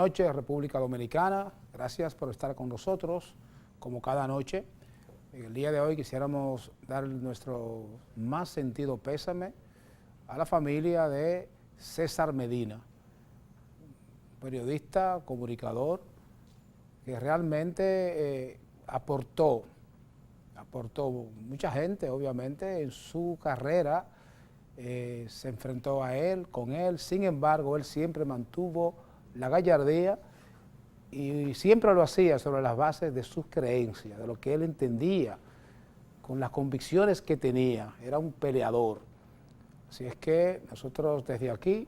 noches, República Dominicana. Gracias por estar con nosotros, como cada noche. En el día de hoy quisiéramos dar nuestro más sentido pésame a la familia de César Medina, periodista, comunicador, que realmente aportó mucha gente, obviamente, en su carrera. Se enfrentó con él, sin embargo, él siempre mantuvo la gallardía y siempre lo hacía sobre las bases de sus creencias, de lo que él entendía, con las convicciones que tenía. Era un peleador. Así es que nosotros desde aquí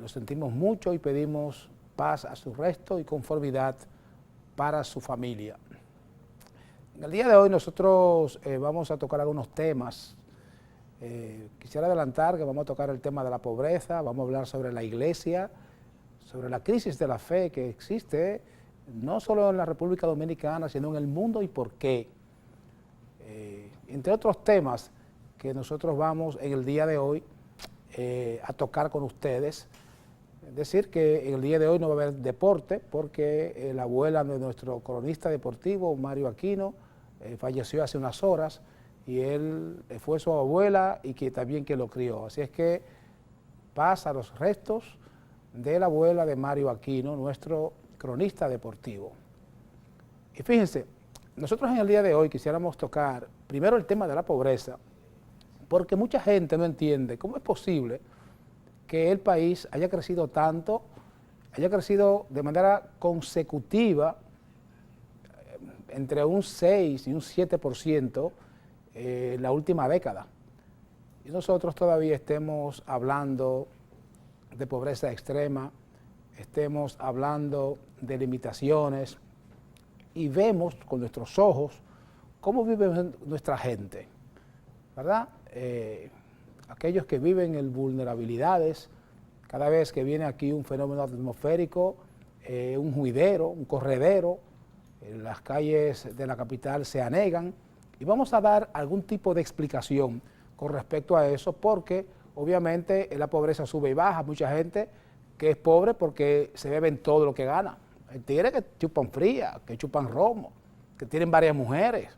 lo sentimos mucho y pedimos paz a su resto y conformidad para su familia. En el día de hoy nosotros vamos a tocar algunos temas. Quisiera adelantar que vamos a tocar el tema de la pobreza, vamos a hablar sobre la iglesia, sobre la crisis de la fe que existe, no solo en la República Dominicana, sino en el mundo y por qué. Entre otros temas que nosotros vamos en el día de hoy a tocar con ustedes. Es decir, que en el día de hoy no va a haber deporte porque la abuela de nuestro cronista deportivo, Mario Aquino, falleció hace unas horas. Y él fue su abuela y que también que lo crió. Así es que pasa los restos de la abuela de Mario Aquino, nuestro cronista deportivo. Y fíjense, nosotros en el día de hoy quisiéramos tocar primero el tema de la pobreza, porque mucha gente no entiende cómo es posible que el país haya crecido tanto, haya crecido de manera consecutiva entre un 6 y un 7%, la última década. Y nosotros todavía estemos hablando de pobreza extrema, estemos hablando de limitaciones y vemos con nuestros ojos cómo vive nuestra gente, ¿verdad? Aquellos que viven en vulnerabilidades, cada vez que viene aquí un fenómeno atmosférico, un juidero, un corredero, las calles de la capital se anegan. Y vamos a dar algún tipo de explicación con respecto a eso, porque obviamente la pobreza sube y baja. Mucha gente que es pobre porque se beben todo lo que gana. Hay tigres que chupan fría, que chupan romo, que tienen varias mujeres.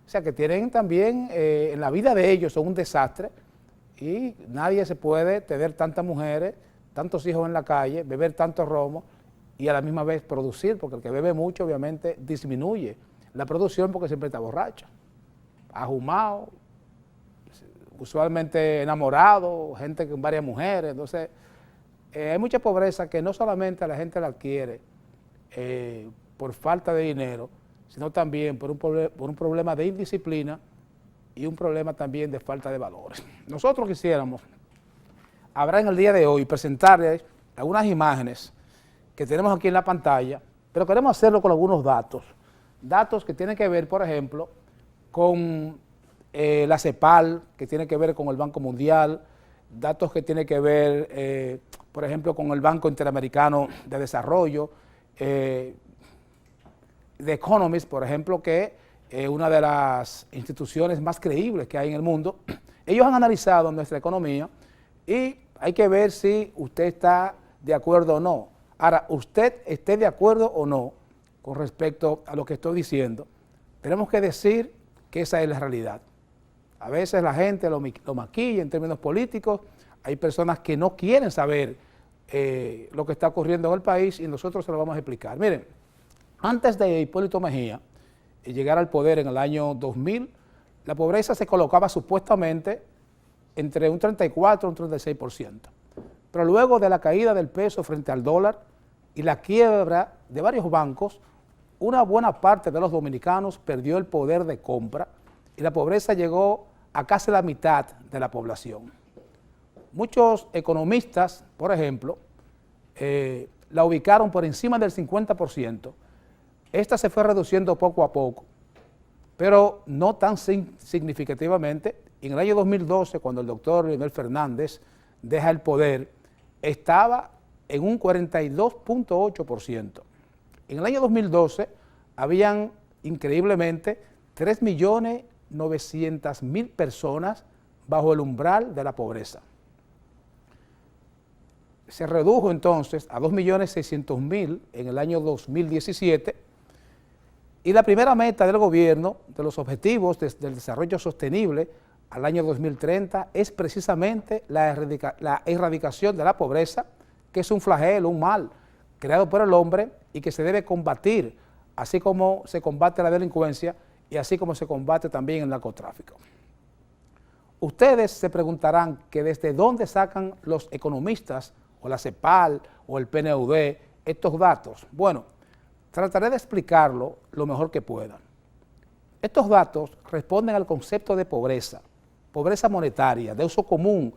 O sea, que tienen también, en la vida de ellos son un desastre y nadie se puede tener tantas mujeres, tantos hijos en la calle, beber tanto romo y a la misma vez producir, porque el que bebe mucho obviamente disminuye la producción porque siempre está borracho, ahumado, usualmente enamorado, gente con varias mujeres. Entonces, hay mucha pobreza que no solamente la gente la adquiere por falta de dinero, sino también por un problema de indisciplina y un problema también de falta de valores. Nosotros quisiéramos, habrá en el día de hoy, presentarles algunas imágenes que tenemos aquí en la pantalla, pero queremos hacerlo con algunos datos que tienen que ver, por ejemplo, con la CEPAL, que tiene que ver con el Banco Mundial, datos que tienen que ver, por ejemplo, con el Banco Interamericano de Desarrollo, The Economist, por ejemplo, que es una de las instituciones más creíbles que hay en el mundo. Ellos han analizado nuestra economía y hay que ver si usted está de acuerdo o no. Ahora, usted esté de acuerdo o no con respecto a lo que estoy diciendo, tenemos que decir que esa es la realidad. A veces la gente lo maquilla en términos políticos, hay personas que no quieren saber lo que está ocurriendo en el país y nosotros se lo vamos a explicar. Miren, antes de Hipólito Mejía llegar al poder en el año 2000, la pobreza se colocaba supuestamente entre un 34 y un 36%. Pero luego de la caída del peso frente al dólar y la quiebra de varios bancos, una buena parte de los dominicanos perdió el poder de compra y la pobreza llegó a casi la mitad de la población. Muchos economistas, por ejemplo, la ubicaron por encima del 50%. Esta se fue reduciendo poco a poco, pero no tan significativamente. En el año 2012, cuando el doctor Leonel Fernández deja el poder, estaba en un 42.8%. En el año 2012 habían increíblemente 3.900.000 personas bajo el umbral de la pobreza. se redujo entonces a 2.600.000 en el año 2017 y la primera meta del gobierno de los objetivos del desarrollo sostenible al año 2030 es precisamente la erradicación de la pobreza, que es un flagelo, un mal creado por el hombre y que se debe combatir, así como se combate la delincuencia y así como se combate también el narcotráfico. Ustedes se preguntarán que desde dónde sacan los economistas o la CEPAL o el PNUD estos datos. Bueno, trataré de explicarlo lo mejor que pueda. Estos datos responden al concepto de pobreza monetaria, de uso común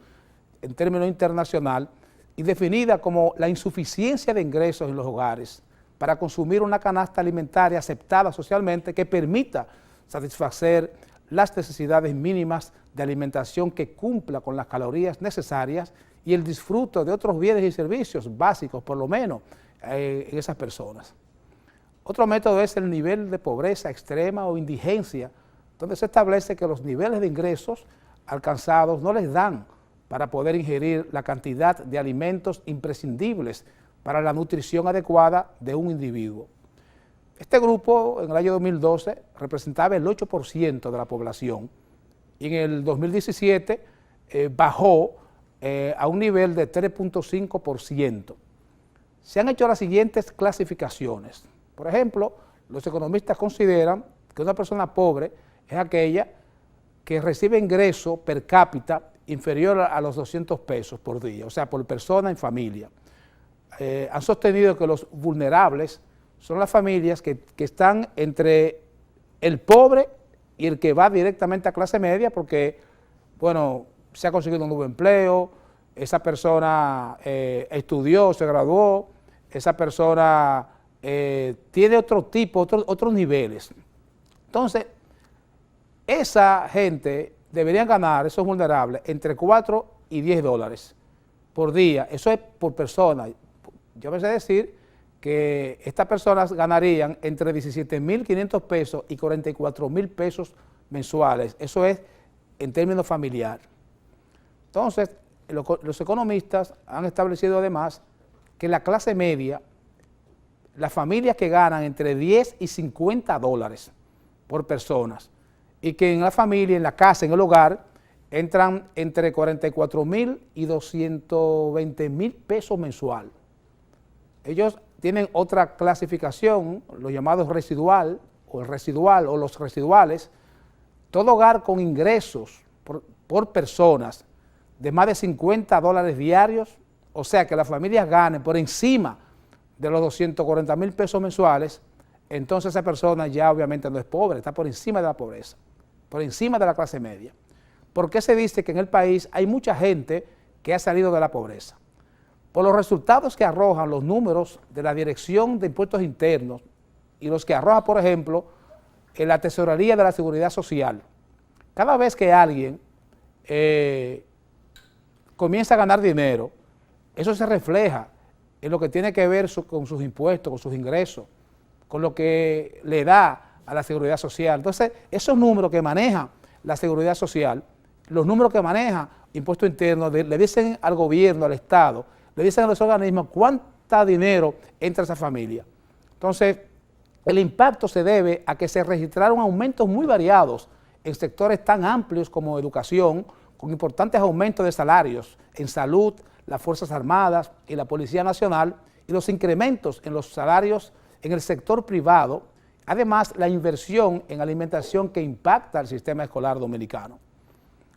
en términos internacional y definida como la insuficiencia de ingresos en los hogares para consumir una canasta alimentaria aceptada socialmente que permita satisfacer las necesidades mínimas de alimentación que cumpla con las calorías necesarias y el disfrute de otros bienes y servicios básicos, por lo menos, en esas personas. Otro método es el nivel de pobreza extrema o indigencia, donde se establece que los niveles de ingresos alcanzados no les dan para poder ingerir la cantidad de alimentos imprescindibles para la nutrición adecuada de un individuo. Este grupo en el año 2012 representaba el 8% de la población y en el 2017 bajó a un nivel de 3.5%. Se han hecho las siguientes clasificaciones. Por ejemplo, los economistas consideran que una persona pobre es aquella que recibe ingreso per cápita inferior a los 200 pesos por día, o sea, por persona en familia. Han sostenido que los vulnerables son las familias que están entre el pobre y el que va directamente a clase media porque, bueno, se ha conseguido un nuevo empleo, esa persona estudió, se graduó, esa persona tiene otro tipo, otros niveles. Entonces, esa gente deberían ganar, esos vulnerables, entre 4 y 10 dólares por día. Eso es por persona. Yo me sé decir que estas personas ganarían entre 17.500 pesos y 44.000 pesos mensuales. Eso es en términos familiares. Entonces, los economistas han establecido además que la clase media, las familias que ganan entre 10 y 50 dólares por personas, y que en la familia, en la casa, en el hogar, entran entre 44.000 y 220.000 pesos mensual. Ellos tienen otra clasificación, los llamados residual, o el residual, o los residuales. Todo hogar con ingresos por personas de más de 50 dólares diarios, o sea que las familias ganen por encima de los 240.000 pesos mensuales, entonces esa persona ya obviamente no es pobre, está por encima de la pobreza, por encima de la clase media. ¿Por qué se dice que en el país hay mucha gente que ha salido de la pobreza? Por los resultados que arrojan los números de la Dirección de Impuestos Internos y los que arroja, por ejemplo, en la Tesorería de la Seguridad Social. Cada vez que alguien comienza a ganar dinero, eso se refleja en lo que tiene que ver con sus impuestos, con sus ingresos, con lo que le da a la Seguridad Social. Entonces, esos números que maneja la Seguridad Social, los números que maneja Impuestos Internos, le dicen al gobierno, al Estado, le dicen a los organismos cuánto dinero entra a esa familia. Entonces, el impacto se debe a que se registraron aumentos muy variados en sectores tan amplios como educación, con importantes aumentos de salarios en salud, las Fuerzas Armadas y la Policía Nacional, y los incrementos en los salarios en el sector privado, además la inversión en alimentación que impacta al sistema escolar dominicano.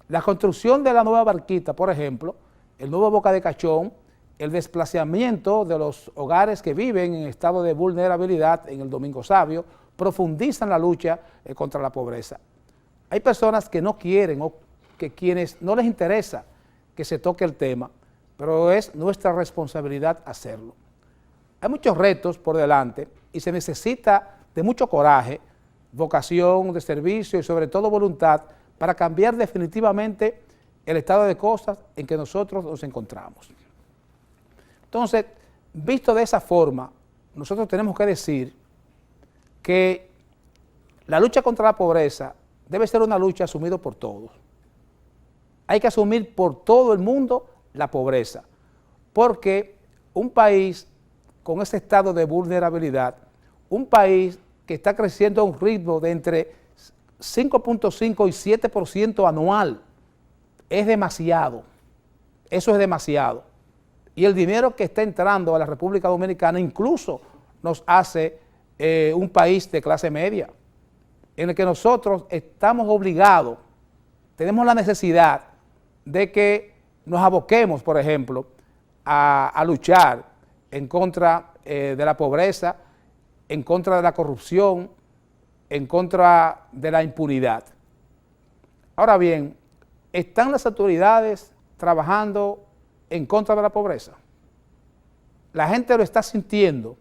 La construcción de la nueva Barquita, por ejemplo, el nuevo Boca de Cachón, el desplazamiento de los hogares que viven en estado de vulnerabilidad en el Domingo Sabio, profundizan la lucha contra la pobreza. Hay personas que no quieren o que quienes no les interesa que se toque el tema, pero es nuestra responsabilidad hacerlo. Hay muchos retos por delante y se necesita de mucho coraje, vocación de servicio y sobre todo voluntad para cambiar definitivamente el estado de cosas en que nosotros nos encontramos. Entonces, visto de esa forma, nosotros tenemos que decir que la lucha contra la pobreza debe ser una lucha asumida por todos. Hay que asumir por todo el mundo la pobreza, porque un país con ese estado de vulnerabilidad, un país que está creciendo a un ritmo de entre 5.5 y 7% anual, es demasiado. Eso es demasiado. Y el dinero que está entrando a la República Dominicana incluso nos hace un país de clase media, en el que nosotros estamos obligados, tenemos la necesidad de que nos aboquemos, por ejemplo, a luchar en contra de la pobreza, en contra de la corrupción, en contra de la impunidad. Ahora bien, ¿están las autoridades trabajando en contra de la pobreza? La gente lo está sintiendo,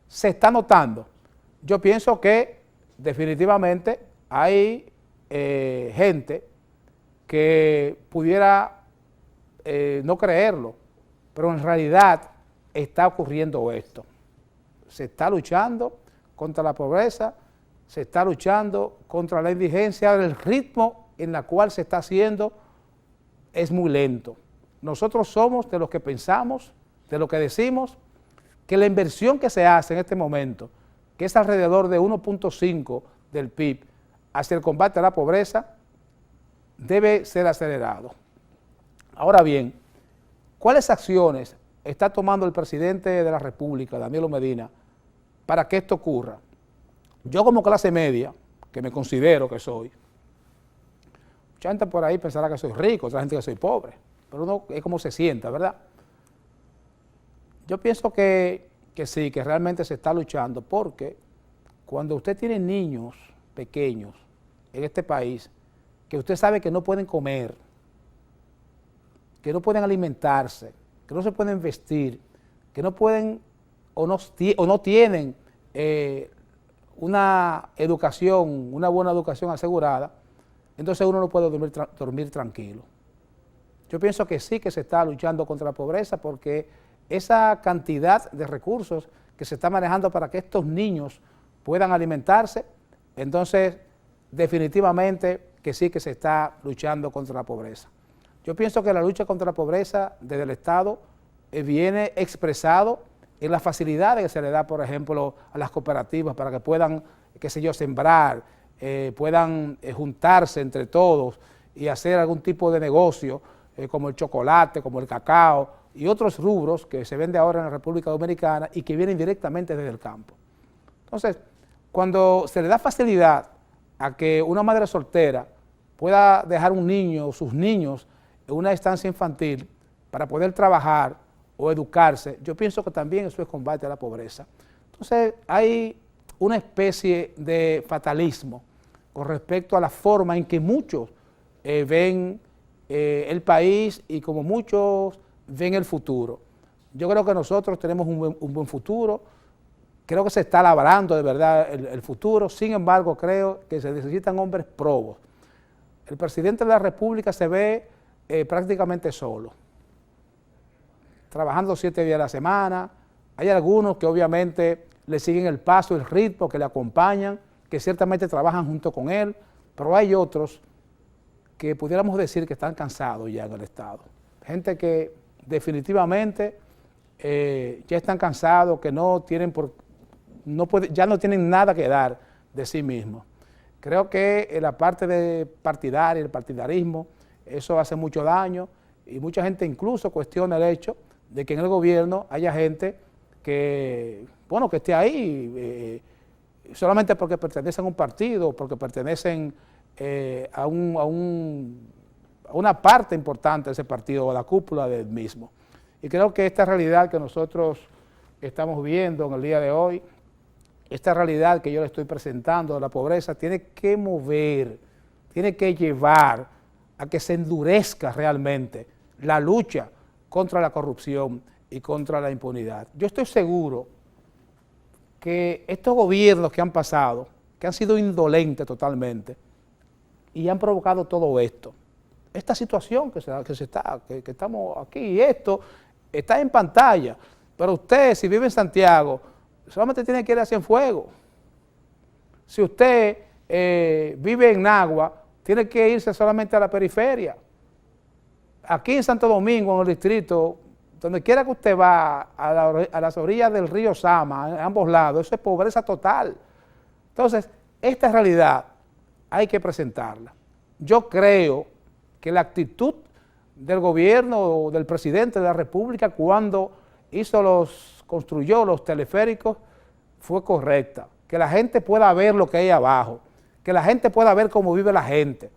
se está notando. Yo pienso que definitivamente hay gente que pudiera no creerlo, pero en realidad está ocurriendo esto. Se está luchando contra la pobreza, se está luchando contra la indigencia, el ritmo en el cual se está haciendo es muy lento. Nosotros somos de los que pensamos, de los que decimos, que la inversión que se hace en este momento, que es alrededor de 1.5 del PIB, hacia el combate a la pobreza, debe ser acelerado. Ahora bien, ¿cuáles acciones está tomando el presidente de la República, Danilo Medina, para que esto ocurra? Yo como clase media, que me considero que soy, mucha gente por ahí pensará que soy rico, otra gente que soy pobre, pero uno es como se sienta, ¿verdad? Yo pienso que sí, que realmente se está luchando, porque cuando usted tiene niños pequeños en este país, que usted sabe que no pueden comer, que no pueden alimentarse, que no se pueden vestir, que no pueden o no tienen una educación, una buena educación asegurada, entonces uno no puede dormir tranquilo. Yo pienso que sí que se está luchando contra la pobreza, porque esa cantidad de recursos que se está manejando para que estos niños puedan alimentarse, entonces definitivamente que sí que se está luchando contra la pobreza. Yo pienso que la lucha contra la pobreza desde el Estado viene expresado en las facilidades que se le da, por ejemplo, a las cooperativas para que puedan, qué sé yo, sembrar, puedan juntarse entre todos y hacer algún tipo de negocio, como el chocolate, como el cacao y otros rubros que se venden ahora en la República Dominicana y que vienen directamente desde el campo. Entonces, cuando se le da facilidad a que una madre soltera pueda dejar un niño o sus niños en una estancia infantil para poder trabajar o educarse, yo pienso que también eso es combate a la pobreza. Entonces, hay una especie de fatalismo con respecto a la forma en que muchos ven el país y como muchos ven el futuro. Yo creo que nosotros tenemos un buen futuro, creo que se está labrando de verdad el futuro, sin embargo creo que se necesitan hombres probos. El presidente de la República se ve prácticamente solo, trabajando 7 días a la semana. Hay algunos que obviamente le siguen el paso, el ritmo, que le acompañan, que ciertamente trabajan junto con él, pero hay otros que pudiéramos decir que están cansados ya en el Estado. Gente que definitivamente ya están cansados, que no tienen ya no tienen nada que dar de sí mismos. Creo que la parte de partidaria, el partidarismo, eso hace mucho daño, y mucha gente incluso cuestiona el hecho de que en el gobierno haya gente que, bueno, que esté ahí solamente porque pertenecen a un partido, porque pertenecen a una parte importante de ese partido o a la cúpula del mismo. Y creo que esta realidad que nosotros estamos viendo en el día de hoy, esta realidad que yo le estoy presentando de la pobreza, tiene que mover, tiene que llevar a que se endurezca realmente la lucha contra la corrupción y contra la impunidad. Yo estoy seguro que estos gobiernos que han pasado, que han sido indolentes totalmente y han provocado todo esto, esta situación que estamos aquí, y esto está en pantalla, pero usted, si vive en Santiago, solamente tiene que ir a Cienfuegos. Si usted vive en Nagua, tiene que irse solamente a la periferia. Aquí en Santo Domingo, en el distrito, Donde quiera que usted va, a las orillas del río Sama, a ambos lados, eso es pobreza total. Entonces, esta realidad hay que presentarla. Yo creo que la actitud del gobierno o del presidente de la República cuando construyó los teleféricos fue correcta. Que la gente pueda ver lo que hay abajo, que la gente pueda ver cómo vive la gente,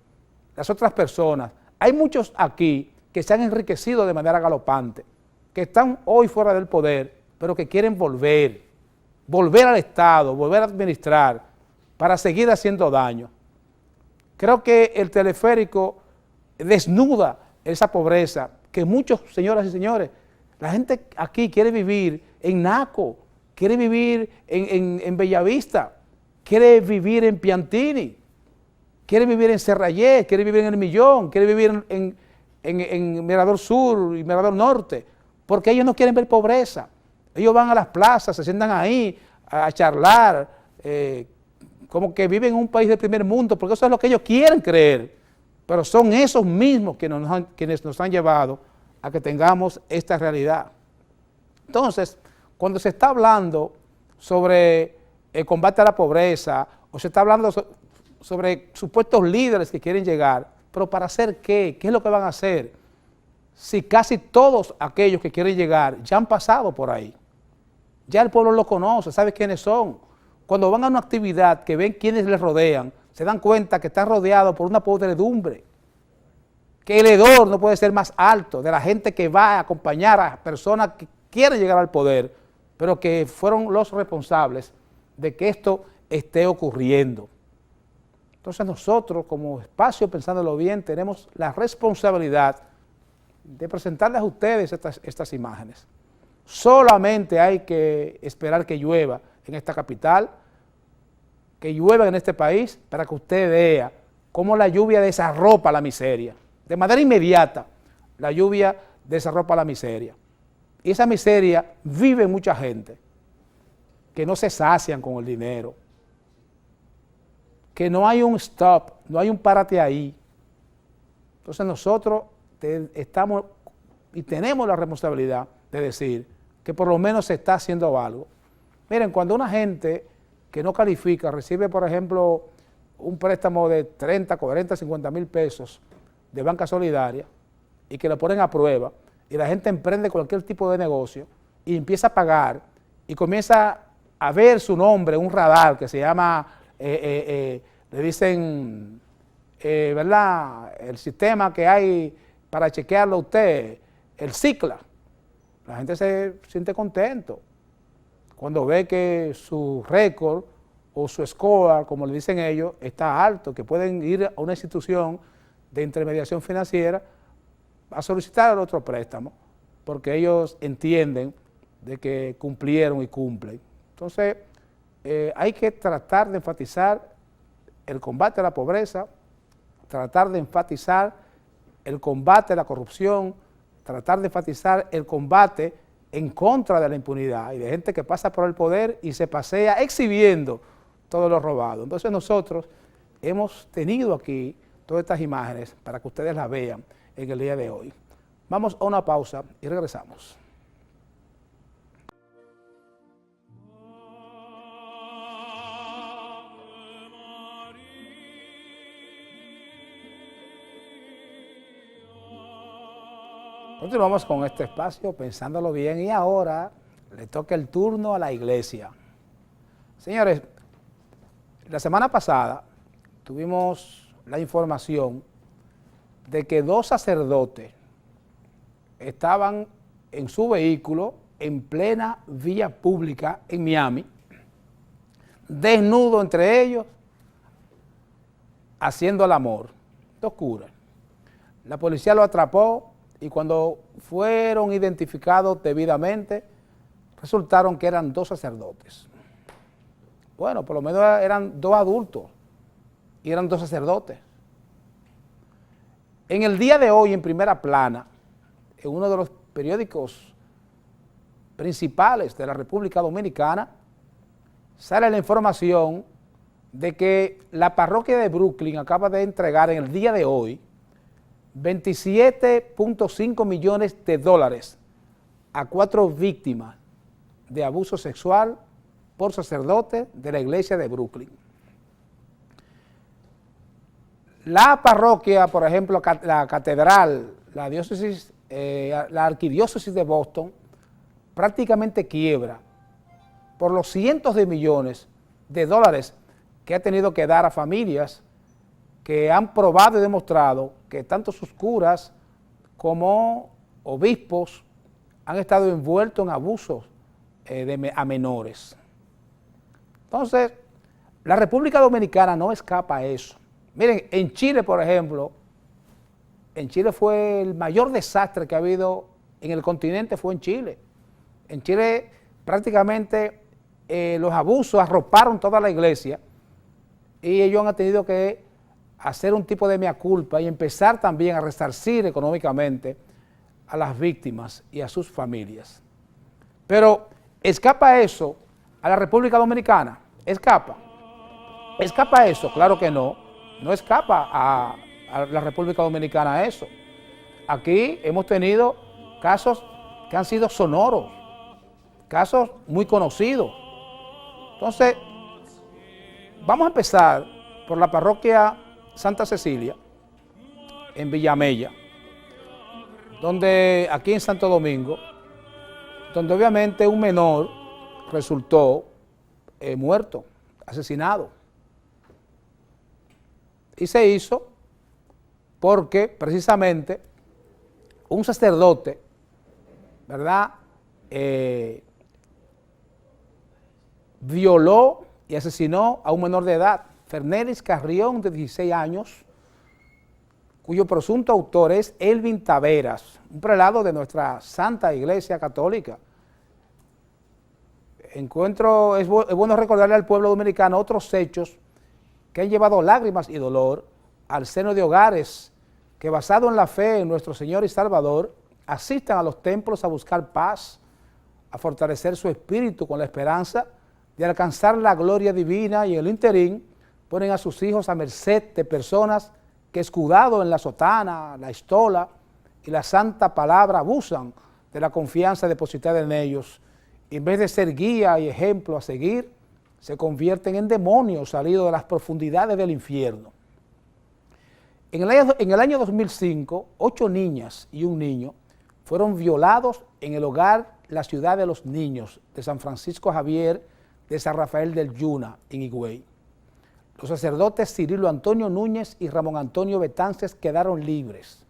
las otras personas. Hay muchos aquí que se han enriquecido de manera galopante, que están hoy fuera del poder, pero que quieren volver al Estado, volver a administrar para seguir haciendo daño. Creo que el teleférico desnuda esa pobreza que muchos, señoras y señores, la gente aquí quiere vivir en Naco, quiere vivir en Bellavista, quiere vivir en Piantini, quiere vivir en Serrayé, quiere vivir en El Millón, quiere vivir en Mirador Sur y Mirador Norte, porque ellos no quieren ver pobreza. Ellos van a las plazas, se sientan ahí a charlar, como que viven en un país del primer mundo, porque eso es lo que ellos quieren creer, pero son esos mismos quienes nos han llevado a que tengamos esta realidad. Entonces, cuando se está hablando sobre el combate a la pobreza, o se está hablando sobre supuestos líderes que quieren llegar, pero ¿para hacer qué? ¿Qué es lo que van a hacer? Si casi todos aquellos que quieren llegar ya han pasado por ahí. Ya el pueblo lo conoce, sabe quiénes son. Cuando van a una actividad que ven quiénes les rodean, se dan cuenta que están rodeados por una podredumbre, que el hedor no puede ser más alto de la gente que va a acompañar a personas que quieren llegar al poder, pero que fueron los responsables de que esto esté ocurriendo. Entonces nosotros, como espacio Pensándolo Bien, tenemos la responsabilidad de presentarles a ustedes estas imágenes. Solamente hay que esperar que llueva en esta capital, que llueva en este país, para que usted vea cómo la lluvia desarropa la miseria. De manera inmediata, la lluvia desarropa la miseria. Y esa miseria vive mucha gente que no se sacian con el dinero, que no hay un stop, no hay un párate ahí. Entonces nosotros estamos y tenemos la responsabilidad de decir que por lo menos se está haciendo algo. Miren, cuando una gente que no califica recibe, por ejemplo, un préstamo de 30, 40, 50 mil pesos de banca solidaria y que lo ponen a prueba y la gente emprende cualquier tipo de negocio y empieza a pagar y comienza a ver su nombre en un radar que se llama, le dicen, ¿verdad?, el sistema que hay para chequearlo a usted, el CICLA. La gente se siente contento cuando ve que su récord o su score, como le dicen ellos, está alto, que pueden ir a una institución de intermediación financiera a solicitar otro préstamo, porque ellos entienden de que cumplieron y cumplen. Entonces, hay que tratar de enfatizar el combate a la pobreza, tratar de enfatizar el combate a la corrupción, tratar de enfatizar el combate en contra de la impunidad y de gente que pasa por el poder y se pasea exhibiendo todo lo robado. Entonces nosotros hemos tenido aquí todas estas imágenes para que ustedes las vean en el día de hoy. Vamos a una pausa y regresamos. Continuamos con este espacio, Pensándolo Bien, y ahora le toca el turno a la iglesia. Señores, la semana pasada tuvimos la información de que 2 sacerdotes estaban en su vehículo en plena vía pública en Miami, desnudos entre ellos, haciendo el amor. 2 curas. La policía lo atrapó y cuando fueron identificados debidamente, resultaron que eran 2 sacerdotes. Bueno, por lo menos eran 2 adultos y eran 2 sacerdotes. En el día de hoy, en primera plana, en uno de los periódicos principales de la República Dominicana, sale la información de que la parroquia de Brooklyn acaba de entregar en el día de hoy $27.5 millones a 4 víctimas de abuso sexual por sacerdotes de la iglesia de Brooklyn. La parroquia, por ejemplo, la catedral, la diócesis, la arquidiócesis de Boston, prácticamente quiebra por los cientos de millones de dólares que ha tenido que dar a familias que han probado y demostrado que tanto sus curas como obispos han estado envueltos en abusos a menores. Entonces, la República Dominicana no escapa a eso. Miren, en Chile, por ejemplo, en Chile fue el mayor desastre que ha habido en el continente, fue en Chile. En Chile prácticamente los abusos arroparon toda la iglesia y ellos han tenido que hacer un tipo de mea culpa y empezar también a resarcir económicamente a las víctimas y a sus familias. Pero ¿escapa eso a la República Dominicana? ¿Escapa? ¿Escapa eso? Claro que no. No escapa a la República Dominicana a eso. Aquí hemos tenido casos que han sido sonoros, casos muy conocidos. Entonces, vamos a empezar por la parroquia Santa Cecilia, en Villamella, donde aquí en Santo Domingo, donde obviamente un menor resultó muerto, asesinado. Y se hizo porque precisamente un sacerdote, ¿verdad?, violó y asesinó a un menor de edad, Fernelis Carrión, de 16 años, cuyo presunto autor es Elvin Taveras, un prelado de nuestra Santa Iglesia Católica. Es bueno recordarle al pueblo dominicano otros hechos que han llevado lágrimas y dolor al seno de hogares que, basado en la fe en nuestro Señor y Salvador, asistan a los templos a buscar paz, a fortalecer su espíritu con la esperanza de alcanzar la gloria divina, y en el interín ponen a sus hijos a merced de personas que, escudados en la sotana, la estola y la santa palabra, abusan de la confianza depositada en ellos, y en vez de ser guía y ejemplo a seguir, se convierten en demonios salidos de las profundidades del infierno. En el año 2005, 8 niñas y un niño fueron violados en el hogar La Ciudad de los Niños de San Francisco Javier de San Rafael del Yuna, en Higüey. Los sacerdotes Cirilo Antonio Núñez y Ramón Antonio Betances quedaron libres.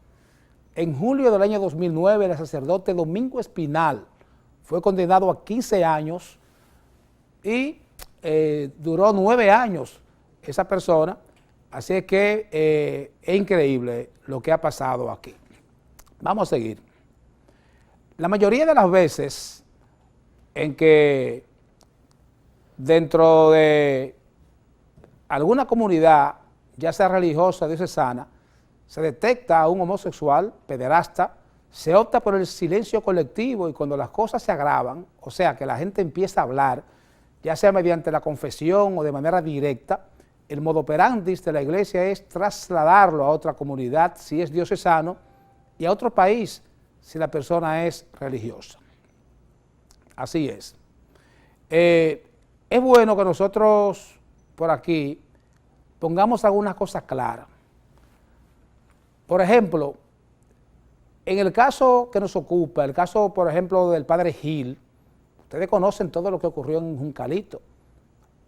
En julio del año 2009, el sacerdote Domingo Espinal fue condenado a 15 años y duró 9 años esa persona, así es que es increíble lo que ha pasado aquí. Vamos a seguir. La mayoría de las veces en que dentro de alguna comunidad, ya sea religiosa o diocesana, se detecta a un homosexual, pederasta, se opta por el silencio colectivo, y cuando las cosas se agravan, o sea que la gente empieza a hablar, ya sea mediante la confesión o de manera directa, el modo operandi de la iglesia es trasladarlo a otra comunidad si es diocesano y a otro país si la persona es religiosa. Así es. Es bueno que nosotros por aquí pongamos algunas cosas claras. Por ejemplo, en el caso que nos ocupa, el caso, por ejemplo, del padre Gil, ustedes conocen todo lo que ocurrió en Juncalito.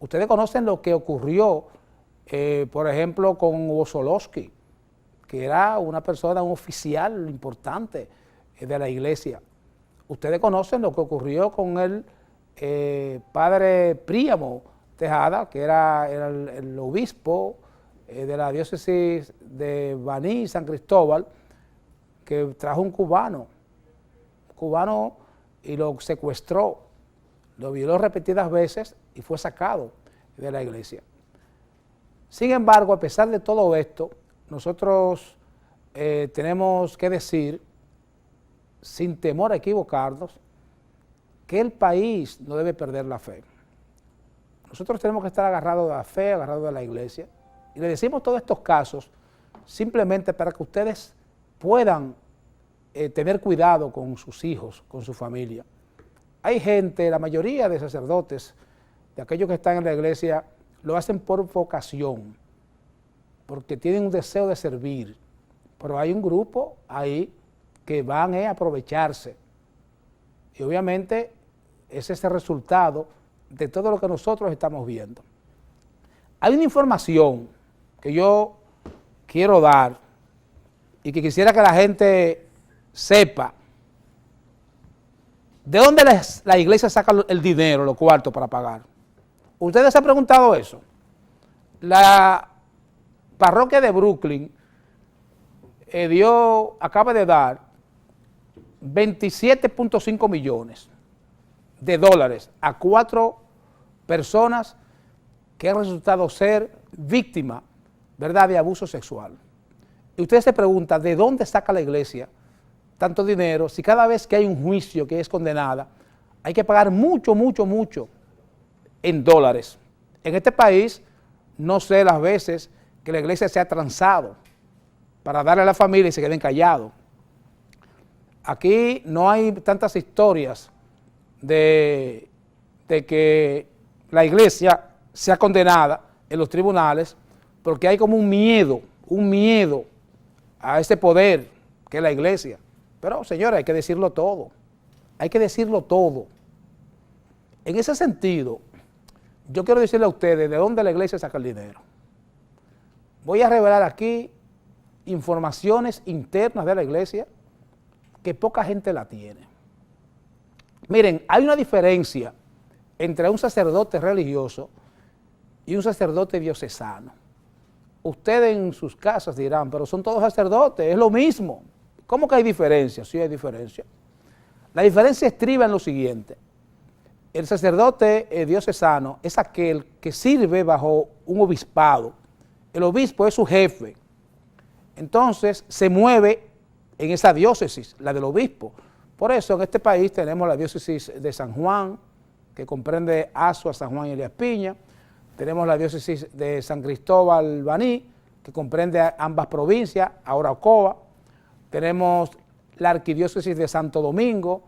Ustedes conocen lo que ocurrió, por ejemplo, con Wosolowski, que era una persona, un oficial importante de la iglesia. Ustedes conocen lo que ocurrió con el padre Príamo Tejada, que era el obispo de la diócesis de Baní y San Cristóbal, que trajo un cubano y lo secuestró, lo violó repetidas veces y fue sacado de la iglesia. Sin embargo, a pesar de todo esto, nosotros tenemos que decir, sin temor a equivocarnos, que el país no debe perder la fe. Nosotros tenemos que estar agarrados de la fe, agarrados de la iglesia, y le decimos todos estos casos simplemente para que ustedes puedan tener cuidado con sus hijos, con su familia. Hay gente, la mayoría de sacerdotes, de aquellos que están en la iglesia, lo hacen por vocación, porque tienen un deseo de servir, pero hay un grupo ahí que van a aprovecharse, y obviamente ese es el resultado de todo lo que nosotros estamos viendo. Hay una información que yo quiero dar y que quisiera que la gente sepa de dónde la iglesia saca el dinero, los cuartos para pagar. ¿Ustedes se han preguntado eso? La parroquia de Brooklyn acaba de dar 27.5 millones de dólares a 4 personas que han resultado ser víctimas, ¿verdad?, de abuso sexual. Y usted se pregunta, ¿de dónde saca la iglesia tanto dinero si cada vez que hay un juicio que es condenada hay que pagar mucho, mucho, mucho en dólares? En este país no sé las veces que la iglesia se ha transado para darle a la familia y se queden callados. Aquí no hay tantas historias de que la iglesia sea condenada en los tribunales, porque hay como un miedo a ese poder que es la iglesia. Pero, señores, hay que decirlo todo. Hay que decirlo todo. En ese sentido, yo quiero decirle a ustedes de dónde la iglesia saca el dinero. Voy a revelar aquí informaciones internas de la iglesia que poca gente la tiene. Miren, hay una diferencia entre un sacerdote religioso y un sacerdote diocesano. Ustedes en sus casas dirán, pero son todos sacerdotes, es lo mismo. ¿Cómo que hay diferencia? Sí hay diferencia. La diferencia estriba en lo siguiente. El sacerdote diocesano es aquel que sirve bajo un obispado. El obispo es su jefe. Entonces se mueve en esa diócesis, la del obispo. Por eso en este país tenemos la diócesis de San Juan, que comprende Azua, San Juan y Elías Piña. Tenemos la diócesis de San Cristóbal Baní, que comprende ambas provincias, ahora Ocoa. Tenemos la arquidiócesis de Santo Domingo,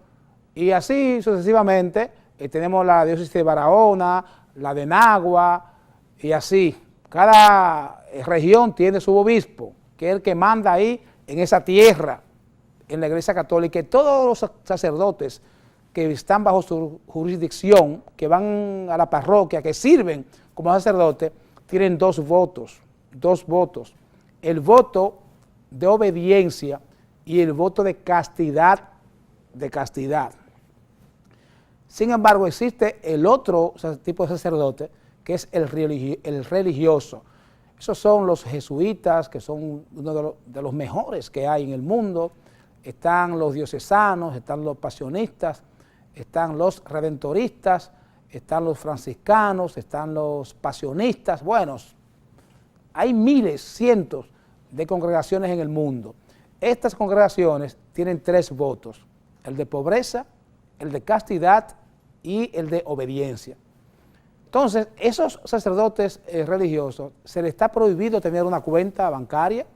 y así sucesivamente. Tenemos la diócesis de Barahona, la de Nagua, y así. Cada región tiene su obispo, que es el que manda ahí en esa tierra, en la Iglesia Católica. Y todos los sacerdotes que están bajo su jurisdicción, que van a la parroquia, que sirven como sacerdotes, tienen dos votos. El voto de obediencia y el voto de castidad. Sin embargo, existe el otro tipo de sacerdote, que es el religioso. Esos son los jesuitas, que son uno de los mejores que hay en el mundo. Están los diocesanos, están los pasionistas, están los redentoristas, están los franciscanos, están los pasionistas. Bueno, hay miles, cientos de congregaciones en el mundo. Estas congregaciones tienen 3 votos: el de pobreza, el de castidad y el de obediencia. Entonces, esos sacerdotes religiosos se les está prohibido tener una cuenta bancaria.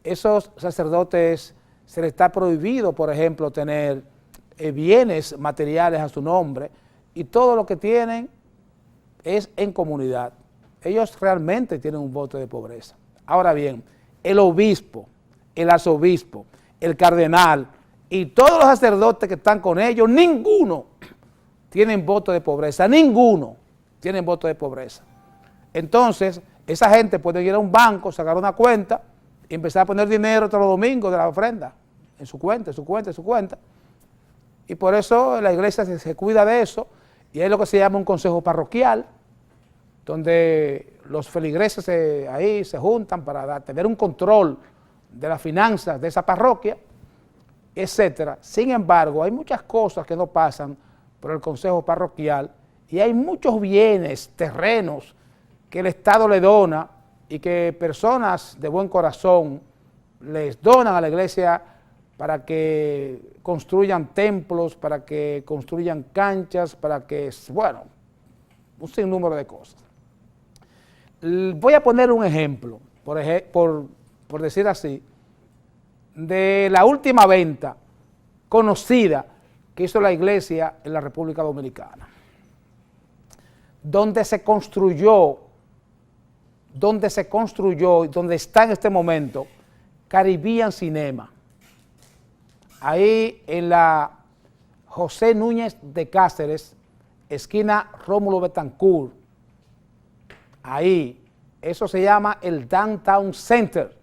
Esos sacerdotes se les está prohibido, por ejemplo, tener bienes materiales a su nombre, y todo lo que tienen es en comunidad. Ellos realmente tienen un voto de pobreza. Ahora bien, el obispo, el arzobispo, el cardenal y todos los sacerdotes que están con ellos, ninguno tienen voto de pobreza, ninguno tienen voto de pobreza. Entonces, esa gente puede ir a un banco, sacar una cuenta y empezar a poner dinero todos los domingos de la ofrenda en su cuenta. Y por eso la iglesia se cuida de eso, y hay lo que se llama un consejo parroquial, donde los feligreses ahí se juntan para tener un control de las finanzas de esa parroquia, etcétera. Sin embargo, hay muchas cosas que no pasan por el consejo parroquial, y hay muchos bienes, terrenos, que el Estado le dona y que personas de buen corazón les donan a la iglesia para que construyan templos, para que construyan canchas, para que, bueno, un sinnúmero de cosas. Voy a poner un ejemplo, por decir así, de la última venta conocida que hizo la iglesia en la República Dominicana, donde se construyó, y donde está en este momento, Caribbean Cinema, ahí en la José Núñez de Cáceres, esquina Rómulo Betancourt, ahí, eso se llama el Downtown Center.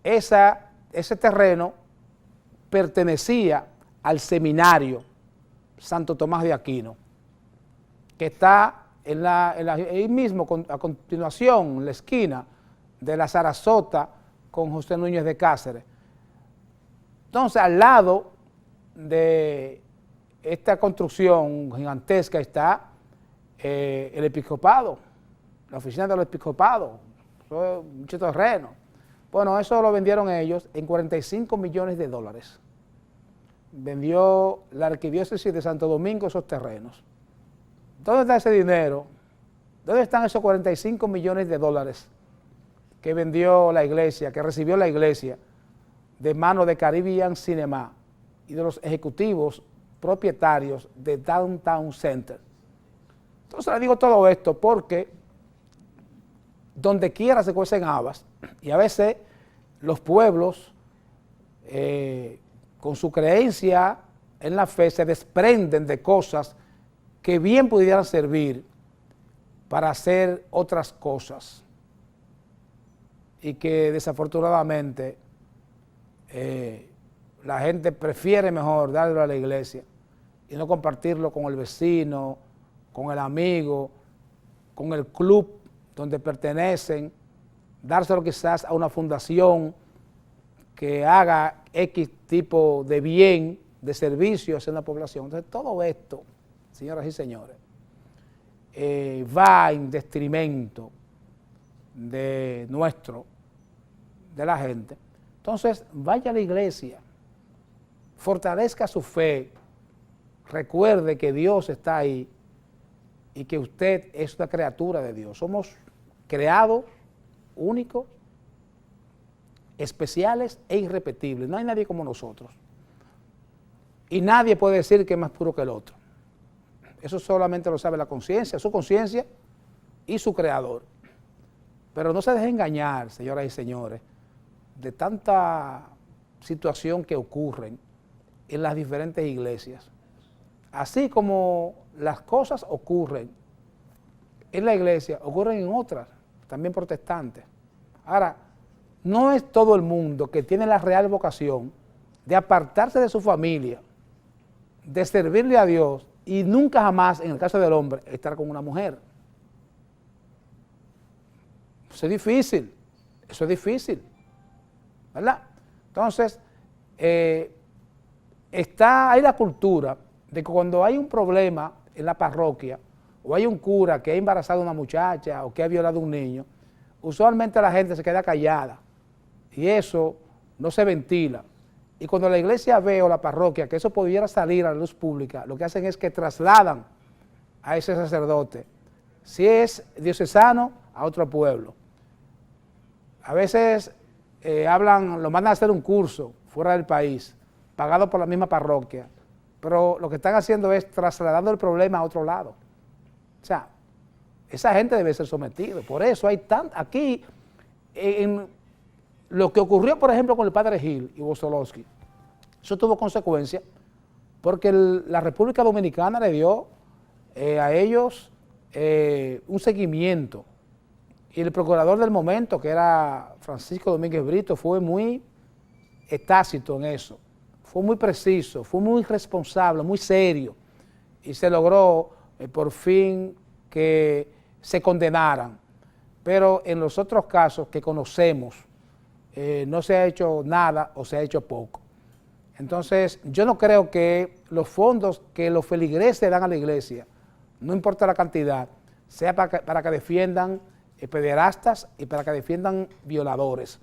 Ese terreno pertenecía al seminario Santo Tomás de Aquino, que está ahí mismo, a continuación, en la esquina de la Sarasota con José Núñez de Cáceres. Entonces, al lado de esta construcción gigantesca está el episcopado, la oficina del episcopado, mucho terreno. Bueno, eso lo vendieron ellos en 45 millones de dólares. Vendió la arquidiócesis de Santo Domingo esos terrenos. ¿Dónde está ese dinero? ¿Dónde están esos 45 millones de dólares que vendió la iglesia, que recibió la iglesia de manos de Caribbean Cinema y de los ejecutivos propietarios de Downtown Center? Entonces le digo todo esto porque donde quiera se cuecen habas y a veces los pueblos con su creencia en la fe se desprenden de cosas que bien pudieran servir para hacer otras cosas y que desafortunadamente la gente prefiere mejor darlo a la iglesia y no compartirlo con el vecino, con el amigo, con el club donde pertenecen, dárselo quizás a una fundación que haga X tipo de bien, de servicio hacia la población. Entonces todo esto, señoras y señores, va en detrimento de la gente. Entonces vaya a la iglesia, fortalezca su fe, recuerde que Dios está ahí y que usted es una criatura de Dios. Somos creados, únicos, especiales e irrepetibles. No hay nadie como nosotros. Y nadie puede decir que es más puro que el otro. Eso solamente lo sabe la conciencia, su conciencia y su creador. Pero no se deje engañar, señoras y señores, de tanta situación que ocurren en las diferentes iglesias. Así como las cosas ocurren en la iglesia, ocurren en otras, también protestantes. Ahora, no es todo el mundo que tiene la real vocación de apartarse de su familia, de servirle a Dios y nunca jamás, en el caso del hombre, estar con una mujer. Eso es difícil, ¿verdad? Entonces, hay la cultura de que cuando hay un problema en la parroquia, o hay un cura que ha embarazado a una muchacha o que ha violado a un niño, usualmente la gente se queda callada y eso no se ventila. Y cuando la iglesia ve o la parroquia que eso pudiera salir a la luz pública, lo que hacen es que trasladan a ese sacerdote, si es diocesano, a otro pueblo. A veces lo mandan a hacer un curso fuera del país, pagado por la misma parroquia, pero lo que están haciendo es trasladando el problema a otro lado. O sea, esa gente debe ser sometida. Por eso hay aquí, en lo que ocurrió, por ejemplo, con el padre Gil y Bosolowski, eso tuvo consecuencias porque la República Dominicana le dio a ellos un seguimiento. Y el procurador del momento, que era Francisco Domínguez Brito, fue muy tácito en eso. Fue muy preciso, fue muy responsable, muy serio. Y se logró por fin que se condenaran. Pero en los otros casos que conocemos, no se ha hecho nada o se ha hecho poco. Entonces, yo no creo que los fondos que los feligreses dan a la iglesia, no importa la cantidad, sea para que defiendan pederastas y para que defiendan violadores.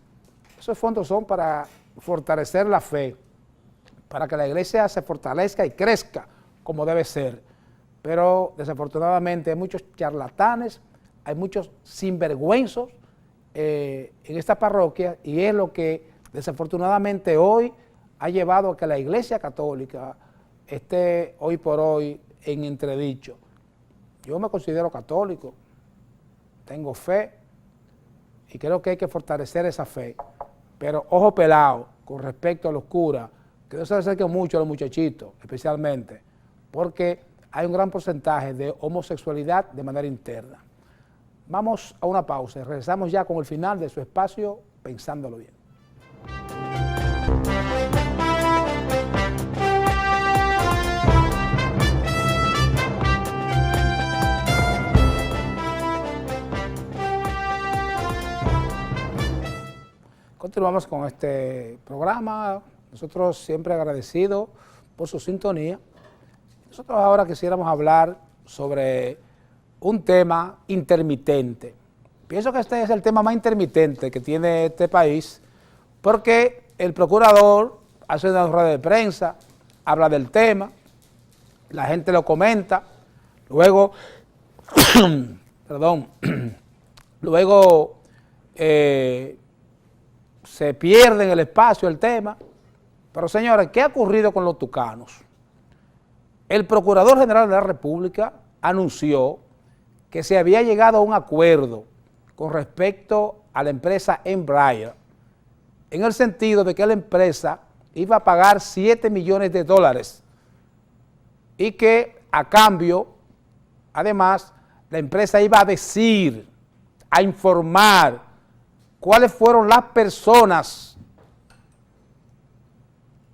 Esos fondos son para fortalecer la fe, para que la iglesia se fortalezca y crezca como debe ser. Pero desafortunadamente hay muchos charlatanes, hay muchos sinvergüenzos en esta parroquia y es lo que desafortunadamente hoy ha llevado a que la Iglesia Católica esté hoy por hoy en entredicho. Yo me considero católico, tengo fe y creo que hay que fortalecer esa fe, pero ojo pelado con respecto a los curas, que no se acerquen mucho a los muchachitos, especialmente, porque hay un gran porcentaje de homosexualidad de manera interna. Vamos a una pausa y regresamos ya con el final de su espacio Pensándolo Bien. Continuamos con este programa, nosotros siempre agradecidos por su sintonía. Nosotros ahora quisiéramos hablar sobre un tema intermitente. Pienso que este es el tema más intermitente que tiene este país, porque el procurador hace una rueda de prensa, habla del tema, la gente lo comenta, luego, perdón, luego se pierde en el espacio el tema. Pero señores, ¿qué ha ocurrido con los tucanos? El Procurador General de la República anunció que se había llegado a un acuerdo con respecto a la empresa Embraer, en el sentido de que la empresa iba a pagar $7 millones y que a cambio, además, la empresa iba a decir, a informar cuáles fueron las personas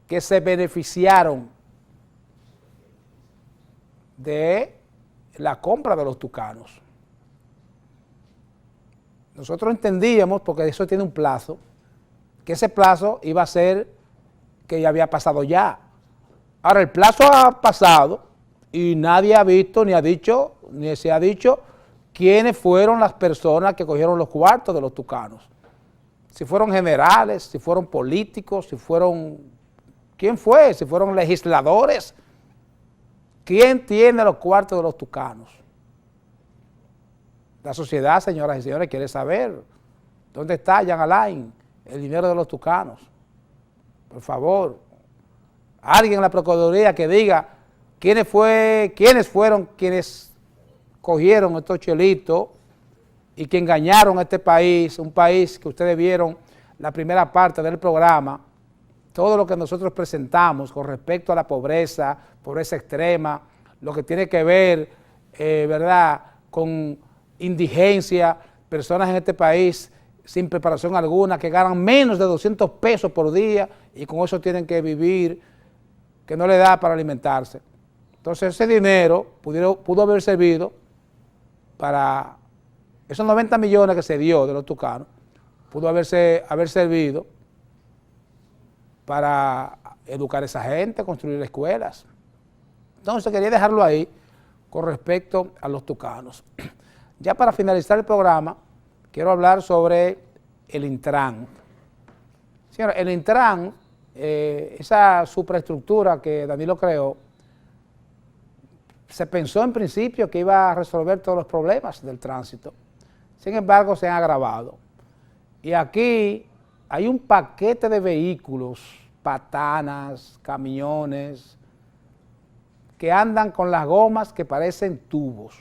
que se beneficiaron de la compra de los tucanos. Nosotros entendíamos, porque eso tiene un plazo, que ese plazo iba a ser que ya había pasado ya. Ahora, el plazo ha pasado y nadie ha visto, ni ha dicho, ni se ha dicho quiénes fueron las personas que cogieron los cuartos de los tucanos. Si fueron generales, si fueron políticos, si fueron... ¿Quién fue? Si fueron legisladores. ¿Quién tiene los cuartos de los tucanos? La sociedad, señoras y señores, quiere saber dónde está Jean Alain, el dinero de los tucanos. Por favor, alguien en la Procuraduría que diga quiénes fueron quienes cogieron estos chelitos y que engañaron a este país, un país que ustedes vieron la primera parte del programa, todo lo que nosotros presentamos con respecto a la pobreza extrema, lo que tiene que ver, ¿verdad?, con indigencia, personas en este país sin preparación alguna, que ganan menos de 200 pesos por día y con eso tienen que vivir, que no le da para alimentarse. Entonces ese dinero pudo haber servido para esos 90 millones que se dio de los tucanos, pudo haber servido para educar a esa gente, construir escuelas. Entonces quería dejarlo ahí con respecto a los tucanos. Ya para finalizar el programa, quiero hablar sobre el Intran. Señora, el Intran, esa superestructura que Danilo creó, se pensó en principio que iba a resolver todos los problemas del tránsito. Sin embargo, se han agravado. Y aquí hay un paquete de vehículos, patanas, camiones, que andan con las gomas que parecen tubos,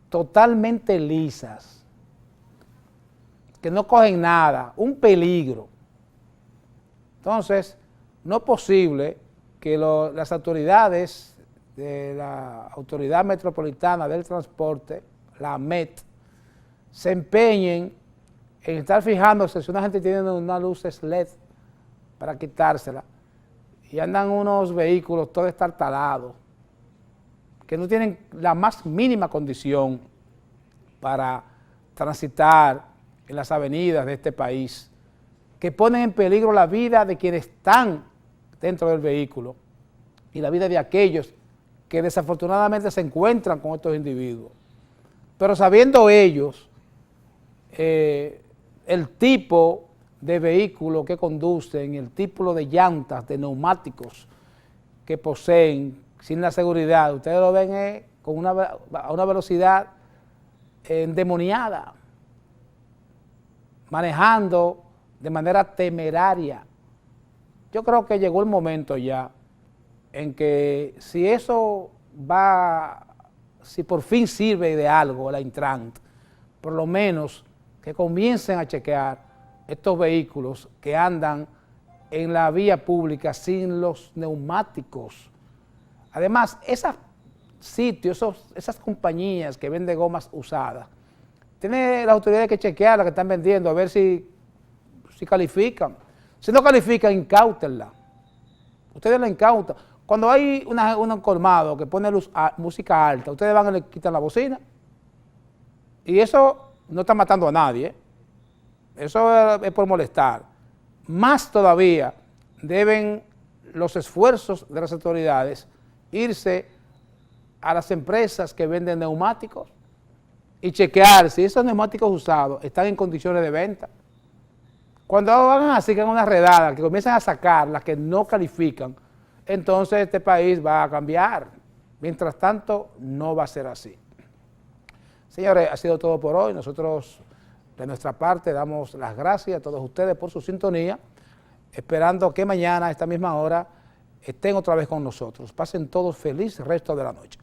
totalmente lisas, que no cogen nada, un peligro. Entonces, no es posible que las autoridades de la Autoridad Metropolitana del Transporte, la AMET, se empeñen en estar fijándose si una gente tiene una luz LED para quitársela y andan unos vehículos todos estartalados que no tienen la más mínima condición para transitar en las avenidas de este país, que ponen en peligro la vida de quienes están dentro del vehículo y la vida de aquellos que desafortunadamente se encuentran con estos individuos. Pero sabiendo ellos el tipo de vehículo que conducen, el tipo de llantas, de neumáticos que poseen, sin la seguridad, ustedes lo ven a una velocidad endemoniada, manejando de manera temeraria. Yo creo que llegó el momento ya en que si eso va, si por fin sirve de algo la Intran, por lo menos que comiencen a chequear estos vehículos que andan en la vía pública sin los neumáticos. Además, esos sitios, esas compañías que venden gomas usadas, tienen las autoridades que chequear las que están vendiendo, a ver si califican. Si no califican, incáutenla. Ustedes la incautan. Cuando hay un colmado que pone música alta, ustedes van y le quitan la bocina. Y eso no está matando a nadie, ¿eh? Eso es por molestar. Más todavía deben los esfuerzos de las autoridades irse a las empresas que venden neumáticos y chequear si esos neumáticos usados están en condiciones de venta. Cuando hagan así, que hagan una redada, que comiencen a sacar las que no califican, entonces este país va a cambiar. Mientras tanto, no va a ser así. Señores, ha sido todo por hoy. Nosotros, de nuestra parte, damos las gracias a todos ustedes por su sintonía, esperando que mañana a esta misma hora estén otra vez con nosotros. Pasen todos feliz resto de la noche.